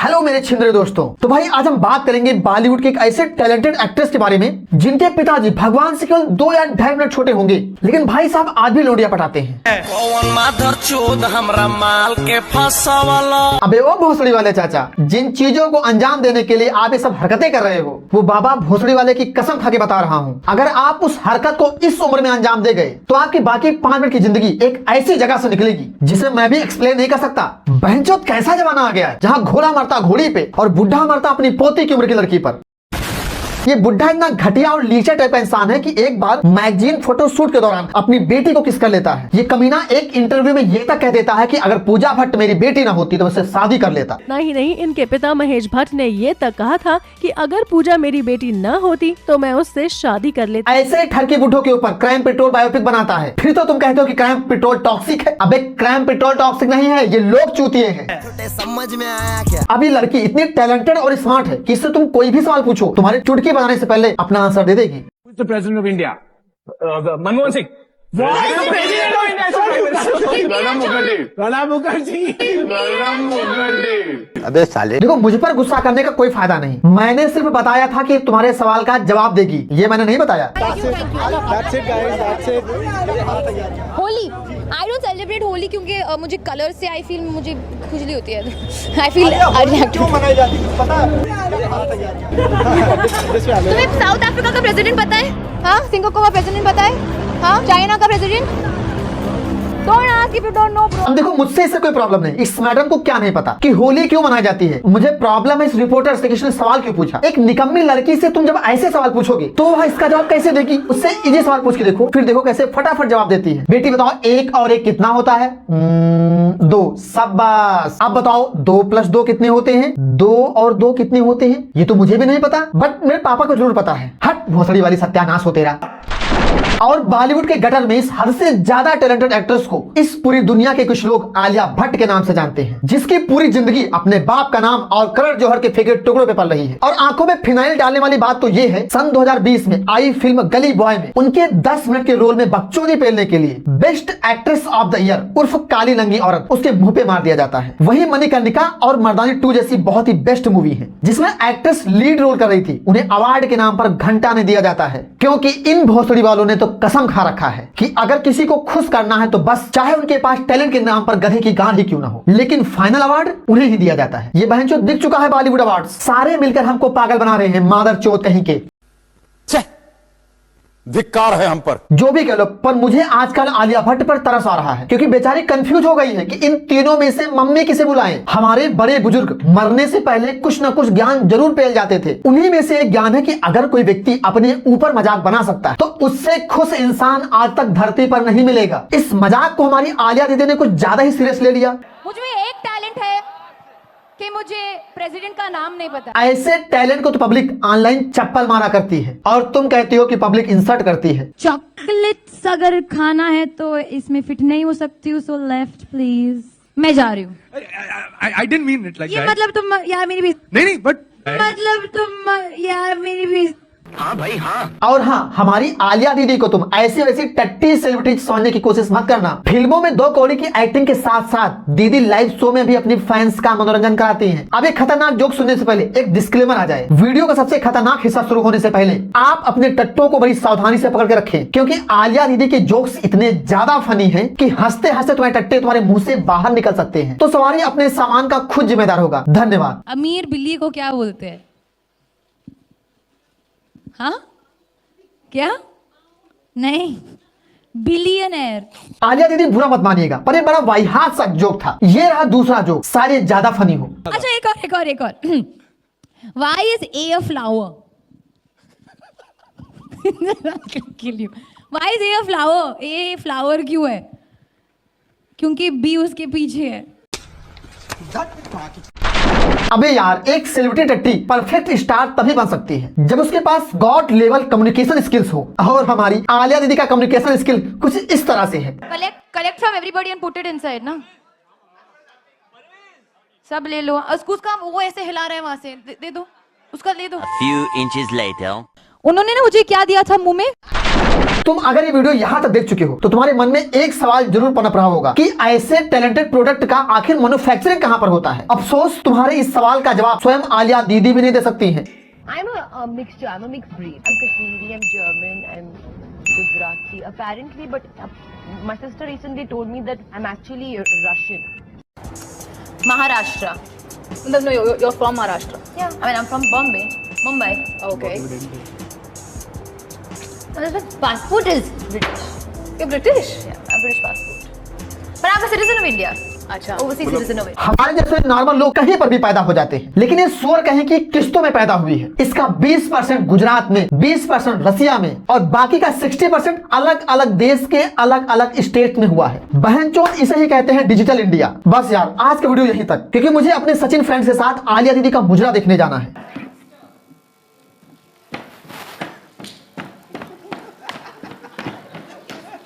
Hello मेरे छिंदरे दोस्तों। तो भाई आज हम बात करेंगे बॉलीवुड के एक ऐसे टैलेंटेड एक्ट्रेस के बारे में जिनके पिताजी भगवान से केवल 2 या 2.5 मिनट छोटे होंगे, लेकिन भाई साहब आज भी लोडिया पटाते हैं। अबे वो भोसड़ी वाले चाचा, जिन चीजों को अंजाम देने के लिए आप ये सब हरकतें कर रहे हो, वो बाबा भोसड़ी वाले की कसम खा के बता रहा हूँ, अगर आप उस हरकत को इस उम्र में अंजाम दे गए तो आपकी बाकी 5 मिनट की जिंदगी एक ऐसी जगह से निकलेगी जिसे मैं भी एक्सप्लेन नहीं कर सकता। बहनचोद कैसा जमाना आ गया है जहाँ घोड़ा मरता घोड़ी पे और बुढ़ा मरता अपनी पोती की उम्र की लड़की पर। ये बुढ़ा इतना घटिया और लीचा टाइप का इंसान है कि एक बार मैगजीन फोटो शूट के दौरान अपनी बेटी को किस कर लेता है। ये कमीना एक इंटरव्यू में ये तक कह देता है कि अगर पूजा भट्ट मेरी बेटी ना होती तो उससे शादी कर लेता। नहीं, इनके पिता महेश भट्ट ने ये तक कहा था कि अगर पूजा मेरी बेटी न होती तो मैं उससे शादी कर लेता। ऐसे ठरकी बुढ़ों के ऊपर क्राइम पेट्रोल बायोपिक बनाता है, फिर तो तुम कहते हो कि क्राइम पेट्रोल टॉक्सिक है। अबे क्राइम पेट्रोल टॉक्सिक नहीं है, ये लोग चूतिए हैं। समझ में आया क्या? अभी लड़की इतनी टैलेंटेड और स्मार्ट है कि इससे तुम कोई भी सवाल पूछो तुम्हारी चुटकी बनाने से पहले अपना आंसर दे देगी। President of India Manmohan Singh. Pranab Mukherjee. अबे साले, देखो मुझ पर गुस्सा करने का कोई फायदा नहीं। मैंने सिर्फ बताया था कि तुम्हारे सवाल का जवाब देगी, ये मैंने नहीं बताया। Holi, I don't celebrate Holi क्योंकि मुझे कलर से आई फील मुझे खुजली होती है। आई फील क्यों मनाई जाती है पता है? तुम्हें साउथ अफ्रीका का प्रेसिडेंट पता है? हाँ, सिंगापुर का प्रेसिडेंट पता है? हाँ, चाइना का प्रेसिडेंट। अब देखो मुझसे इससे कोई प्रॉब्लम नहीं, इस मैडम को क्या नहीं पता कि होली क्यों मनाई जाती है। मुझे प्रॉब्लम है इस रिपोर्टर से किसने सवाल क्यों पूछा। एक निकम्मी लड़की से तुम जब ऐसे सवाल पूछोगे तो वह इसका जवाब कैसे देगी। उससे इजी सवाल पूछ के देखो, फिर देखो कैसे फटाफट जवाब देती है। बेटी बताओ 1 और 1 कितना होता है? 2। शाबाश। अब बताओ 2 + 2 कितने होते हैं? 2 और 2 कितने होते हैं? ये तो मुझे भी नहीं पता, बट मेरे पापा को जरूर पता है। हट भोसड़ी वाली, सत्यानाश हो तेरा। और बॉलीवुड के गटर में इस हद से ज्यादा टैलेंटेड एक्ट्रेस को इस पूरी दुनिया के कुछ लोग आलिया भट्ट के नाम से जानते हैं, जिसकी पूरी जिंदगी अपने बाप का नाम और करण जौहर के फेंके टुकड़ों पे पल रही है। और आंखों में फिनाइल डालने वाली बात तो ये है, सन 2020 में आई फिल्म गली बॉय में उनके 10 मिनट के रोल में बकचोदी पेलने के लिए best actress of the year उर्फ काली नंगी औरत उसके मुंह पे मार दिया जाता है। वही मणिकर्णिका और मर्दानी 2 जैसी बहुत ही बेस्ट मूवी है जिसमें एक्ट्रेस लीड रोल कर रही थी, उन्हें अवार्ड के नाम पर घंटा नहीं दिया जाता है, क्योंकि इन भोसड़ी वालों ने तो कसम खा रखा है कि अगर किसी को खुश करना है तो बस चाहे उनके पास टैलेंट के नाम पर गधे की गांड ही क्यों ना हो, लेकिन फाइनल अवार्ड उन्हें ही दिया जाता है। ये बहनचोद दिख चुका है बॉलीवुड अवार्ड, सारे मिलकर हमको पागल बना रहे हैं, मादर चोद कहीं के। धिक्कार है हम पर, जो भी कह लो, पर मुझे आजकल आलिया भट्ट पर तरस आ रहा है क्योंकि बेचारी कंफ्यूज हो गई है कि इन तीनों में से मम्मी किसे बुलाएं। हमारे बड़े बुजुर्ग मरने से पहले कुछ न कुछ ज्ञान जरूर पेल जाते थे। उन्हीं में से एक ज्ञान है कि अगर कोई व्यक्ति अपने ऊपर मजाक बना सकता है तो उससे खुश इंसान आज तक धरती पर नहीं मिलेगा। इस मजाक को हमारी आलिया दीदी ने कुछ ज्यादा ही सीरियस ले लिया। मुझमें एक टैलेंट है कि मुझे प्रेसिडेंट का नाम नहीं पता। ऐसे टैलेंट को तो पब्लिक ऑनलाइन चप्पल मारा करती है और तुम कहती हो कि पब्लिक इंसल्ट करती है। चॉकलेट्स अगर खाना है तो इसमें फिट नहीं हो सकती हूँ, सो लेफ्ट प्लीज। मैं जा रही हूँ। I didn't mean it like ये that. मतलब तुम यार मेरी भी नहीं बट मतलब तुम यार मेरी भी। हाँ भाई हाँ। और हाँ, हमारी आलिया दीदी को तुम ऐसी वैसी टट्टी सेलिब्रिटी समझने की कोशिश मत करना। फिल्मों में 2 कौड़ी की एक्टिंग के साथ साथ दीदी लाइव शो में भी अपनी फैंस का मनोरंजन कराती हैं। अब एक खतरनाक जोक सुनने से पहले एक डिस्क्लेमर आ जाए। वीडियो का सबसे खतरनाक हिस्सा शुरू होने से पहले आप अपने टट्टों को बड़ी सावधानी से पकड़ के रखें, क्योंकि आलिया दीदी के जोक्स इतने ज्यादा फनी है कि हंसते हंसते तुम्हारे टट्टे तुम्हारे मुंह से बाहर निकल सकते हैं। तो सवारी अपने सामान का खुद जिम्मेदार होगा। धन्यवाद। अमीर बिल्ली को क्या बोलते हैं? हाँ, क्या? नहीं, बिलियनर। आलिया दीदी बुरा मत मानिएगा, पर ये बड़ा वाहियात सा जोक था। ये रहा दूसरा जोक, शायद ज्यादा फनी हो। अच्छा एक और Why is A a flower? Kill you. Why is A a flower? A flower क्यों है? क्योंकि B उसके पीछे है। अबे यार, एक सेलिब्रिटी टट्टी परफेक्ट स्टार तभी बन सकती है जब उसके पास गॉड लेवल कम्युनिकेशन स्किल्स हो, और हमारी आलिया दीदी का कम्युनिकेशन स्किल कुछ इस तरह से है। Collect from everybody and put it inside ना। सब ले लो। उसका वो ऐसे हिला रहा है वहां से, दे दो उसका, ले दो। A few inches later. उन्होंने ना मुझे क्या दिया था मुंह में? तुम अगर ये वीडियो यहाँ तक देख चुके हो तो तुम्हारे मन में एक सवाल जरूर पनप रहा होगा कि ऐसे टैलेंटेड प्रोडक्ट का आखिर मैन्युफैक्चरिंग कहाँ पर होता है। अफसोस तुम्हारे इस सवाल का जवाब स्वयं आलिया दीदी भी नहीं दे सकती हैं। I'm a mixture. I'm a mixed breed. I'm Kashmiri, I'm German, I'm Gujarati, apparently, but my sister recently told me that I'm actually Russian. Maharashtra. No, you're from Maharashtra. Yeah. I mean, I'm from Bombay, Mumbai. Okay. The passport is British. You're British? Yeah, a British passport. But I'm a citizen of India. अच्छा. Overseas citizen of India. हमारे जैसे normal लोग कहीं पर भी पैदा हो जाते हैं, लेकिन ये स्वर कहें कि किस्तों में पैदा हुई है। इसका 20% गुजरात में, 20% रसिया में और बाकी का 60% अलग अलग देश के अलग अलग स्टेट में हुआ है। बहनचोद इसे ही कहते हैं डिजिटल इंडिया। बस यार आज का वीडियो यहीं तक, क्योंकि मुझे अपने सचिन फ्रेंड्स के साथ आलिया दीदी का मुजरा देखने जाना है।